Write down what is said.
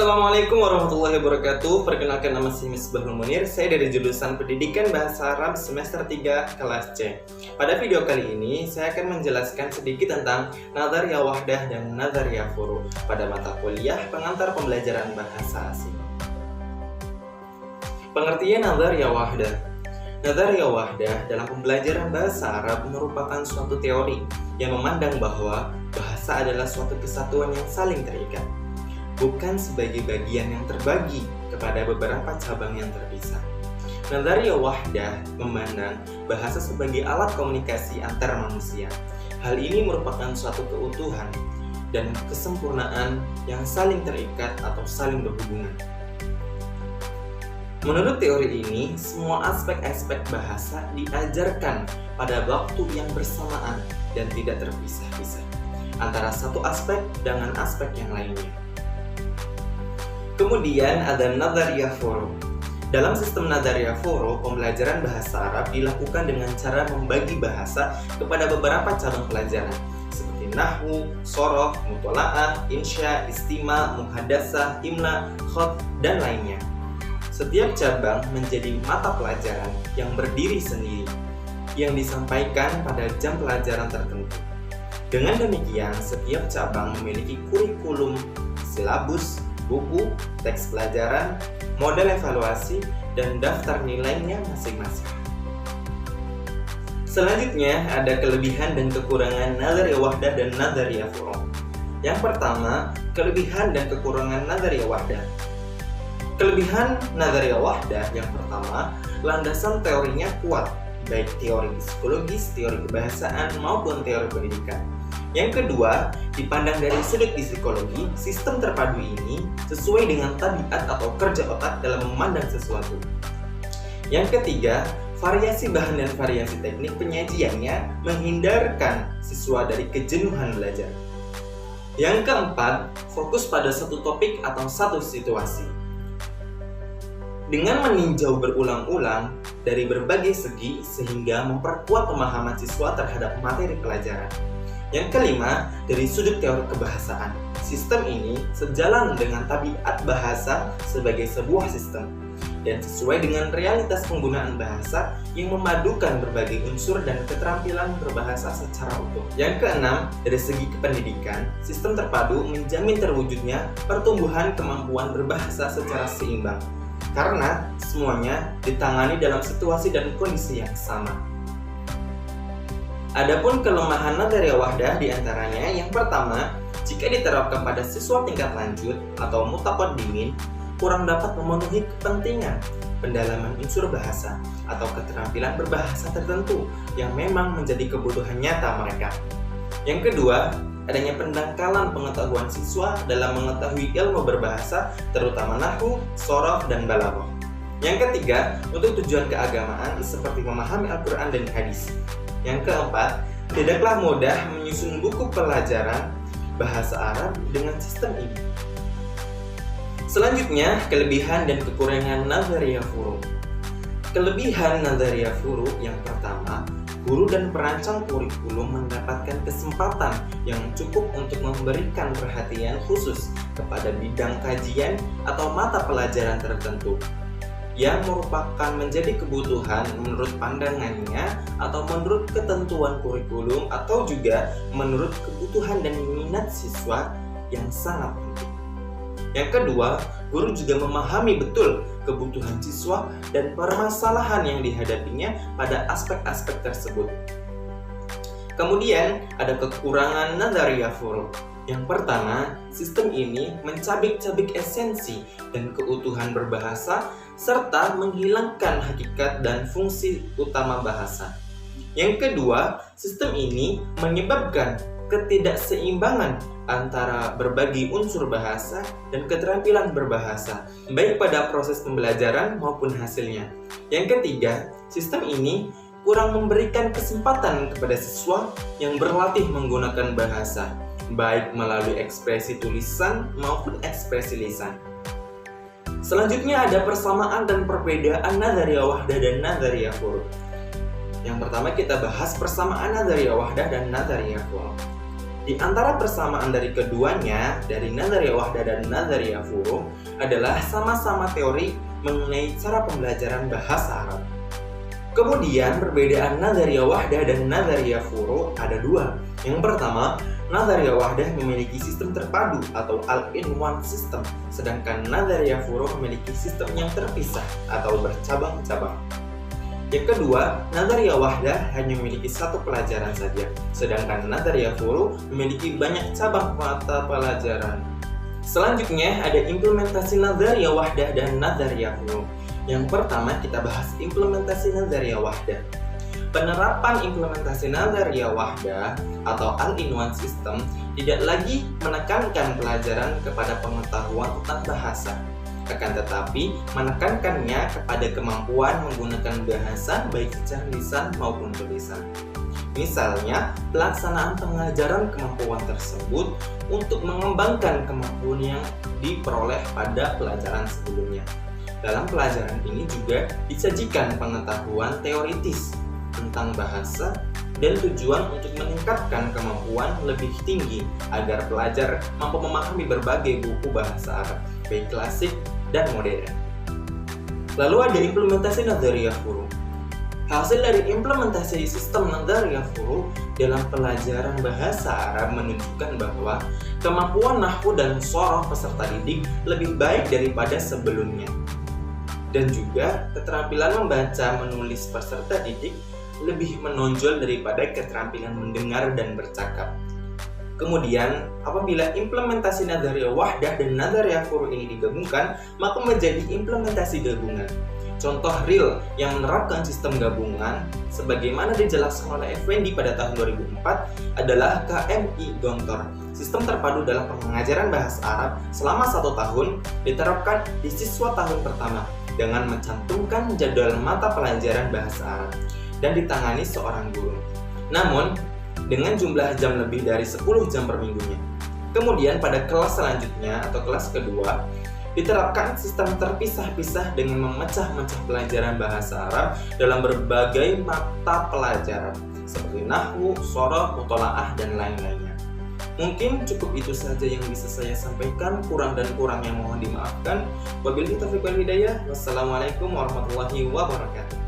Assalamualaikum warahmatullahi wabarakatuh. Perkenalkan, nama saya Misbahul Munir. Saya dari jurusan Pendidikan Bahasa Arab semester 3 kelas C. Pada video kali ini saya akan menjelaskan sedikit tentang Nadhariyah Wahdah dan Nadhariyah Furu pada mata kuliah pengantar pembelajaran bahasa asing. Pengertian Nadhariyah Wahdah. Nadhariyah Wahdah dalam pembelajaran bahasa Arab merupakan suatu teori yang memandang bahwa bahasa adalah suatu kesatuan yang saling terikat, bukan sebagai bagian yang terbagi kepada beberapa cabang yang terpisah. Nadhariyah Wahdah memandang bahasa sebagai alat komunikasi antar manusia. Hal ini merupakan suatu keutuhan dan kesempurnaan yang saling terikat atau saling berhubungan. Menurut teori ini, semua aspek-aspek bahasa diajarkan pada waktu yang bersamaan dan tidak terpisah-pisah antara satu aspek dengan aspek yang lainnya. Kemudian ada Nadhariyah Furu. Dalam sistem Nadhariyah Furu, pembelajaran bahasa Arab dilakukan dengan cara membagi bahasa kepada beberapa cabang pelajaran seperti nahwu, shoroh, mutola'ah, insya, istima, muhadasah, imla, khot, dan lainnya. Setiap cabang menjadi mata pelajaran yang berdiri sendiri yang disampaikan pada jam pelajaran tertentu. Dengan demikian, setiap cabang memiliki kurikulum, silabus, buku, teks pelajaran, model evaluasi, dan daftar nilainya masing-masing. Selanjutnya ada kelebihan dan kekurangan Nadhariyah Wahdah dan Nadhariyah Furu. Yang pertama, kelebihan dan kekurangan Nadhariyah Wahdah. Kelebihan Nadhariyah Wahdah yang pertama, landasan teorinya kuat, baik teori psikologis, teori kebahasaan, maupun teori pendidikan. Yang kedua, dipandang dari sudut psikologi, sistem terpadu ini sesuai dengan tabiat atau kerja otak dalam memandang sesuatu. Yang ketiga, variasi bahan dan variasi teknik penyajiannya menghindarkan siswa dari kejenuhan belajar. Yang keempat, fokus pada satu topik atau satu situasi. Dengan meninjau berulang-ulang dari berbagai segi sehingga memperkuat pemahaman siswa terhadap materi pelajaran. Yang kelima, dari sudut teori kebahasaan. Sistem ini sejalan dengan tabiat bahasa sebagai sebuah sistem dan sesuai dengan realitas penggunaan bahasa yang memadukan berbagai unsur dan keterampilan berbahasa secara utuh. Yang keenam, dari segi kependidikan, sistem terpadu menjamin terwujudnya pertumbuhan kemampuan berbahasa secara seimbang karena semuanya ditangani dalam situasi dan kondisi yang sama. Adapun kelemahan Nadhariyah Wahdah diantaranya yang pertama, jika diterapkan pada siswa tingkat lanjut atau mutaqaddimin, kurang dapat memenuhi kepentingan pendalaman unsur bahasa atau keterampilan berbahasa tertentu yang memang menjadi kebutuhan nyata mereka. Yang kedua, adanya pendangkalan pengetahuan siswa dalam mengetahui ilmu berbahasa, terutama nahwu, shoroh, dan balaghah. Yang ketiga, untuk tujuan keagamaan seperti memahami Al-Quran dan hadis. Yang keempat, tidaklah mudah menyusun buku pelajaran bahasa Arab dengan sistem ini. Selanjutnya, kelebihan dan kekurangan Nadhariyah Furu. Kelebihan Nadhariyah Furu yang pertama, guru dan perancang kurikulum mendapatkan kesempatan yang cukup untuk memberikan perhatian khusus kepada bidang kajian atau mata pelajaran tertentu yang merupakan menjadi kebutuhan menurut pandangannya atau menurut ketentuan kurikulum atau juga menurut kebutuhan dan minat siswa yang sangat penting. Yang kedua, guru juga memahami betul kebutuhan siswa dan permasalahan yang dihadapinya pada aspek-aspek tersebut. Kemudian ada kekurangan Nadhariyah Furu. Yang pertama, sistem ini mencabik-cabik esensi dan keutuhan berbahasa serta menghilangkan hakikat dan fungsi utama bahasa. Yang kedua, sistem ini menyebabkan ketidakseimbangan antara berbagai unsur bahasa dan keterampilan berbahasa, baik pada proses pembelajaran maupun hasilnya. Yang ketiga, sistem ini kurang memberikan kesempatan kepada siswa yang berlatih menggunakan bahasa, baik melalui ekspresi tulisan maupun ekspresi lisan. Selanjutnya ada persamaan dan perbedaan Nadhariyah Wahdah dan Nadhariyah Furu. Yang pertama kita bahas persamaan Nadhariyah Wahdah dan Nadhariyah Furu. Di antara persamaan dari keduanya, dari Nadharia Wahdah dan Nadharia Furu, adalah sama-sama teori mengenai cara pembelajaran bahasa Arab. Kemudian perbedaan Nadharia Wahdah dan Nadharia Furu ada dua. Yang pertama, Nadharia Wahdah memiliki sistem terpadu atau all-in-one system, sedangkan Nadharia Furu memiliki sistem yang terpisah atau bercabang-cabang. Yang kedua, Nadharia Wahdah hanya memiliki satu pelajaran saja, sedangkan Nadharia Furu memiliki banyak cabang mata pelajaran. Selanjutnya ada implementasi Nadharia Wahdah dan Nadharia Furu. Yang pertama kita bahas implementasi Nadharia Wahdah. Penerapan implementasi Nadharia Wahdah atau all-in-one system tidak lagi menekankan pelajaran kepada pengetahuan tentang bahasa, akan tetapi menekankannya kepada kemampuan menggunakan bahasa baik secara lisan maupun tulisan. Misalnya, pelaksanaan pengajaran kemampuan tersebut untuk mengembangkan kemampuan yang diperoleh pada pelajaran sebelumnya. Dalam pelajaran ini juga disajikan pengetahuan teoritis tentang bahasa dan tujuan untuk meningkatkan kemampuan lebih tinggi agar pelajar mampu memahami berbagai buku bahasa Arab, baik klasik dan modern. Lalu ada implementasi Nadharia Furu. Hasil dari implementasi sistem Nadharia Furu dalam pelajaran bahasa Arab menunjukkan bahwa kemampuan nahwu dan shoroh peserta didik lebih baik daripada sebelumnya. Dan juga keterampilan membaca menulis peserta didik lebih menonjol daripada keterampilan mendengar dan bercakap. Kemudian, apabila implementasi Nadharia Wahdah dan Nadharia Furu ini digabungkan, maka menjadi implementasi gabungan. Contoh real yang menerapkan sistem gabungan sebagaimana dijelaskan oleh Effendi pada tahun 2004 adalah KMI Gontor. Sistem terpadu dalam pengajaran bahasa Arab selama 1 tahun diterapkan di siswa tahun pertama dengan mencantumkan jadwal mata pelajaran bahasa Arab dan ditangani seorang guru. Namun, dengan jumlah jam lebih dari 10 jam per minggunya. Kemudian pada kelas selanjutnya atau kelas kedua, diterapkan sistem terpisah-pisah dengan memecah-mecah pelajaran bahasa Arab dalam berbagai mata pelajaran seperti nahwu, shoroh, mutolaah, dan lain-lainnya. Mungkin cukup itu saja yang bisa saya sampaikan, kurang dan kurangnya mohon dimaafkan. Wabillahi taufiq wal hidayah. Wassalamualaikum warahmatullahi wabarakatuh.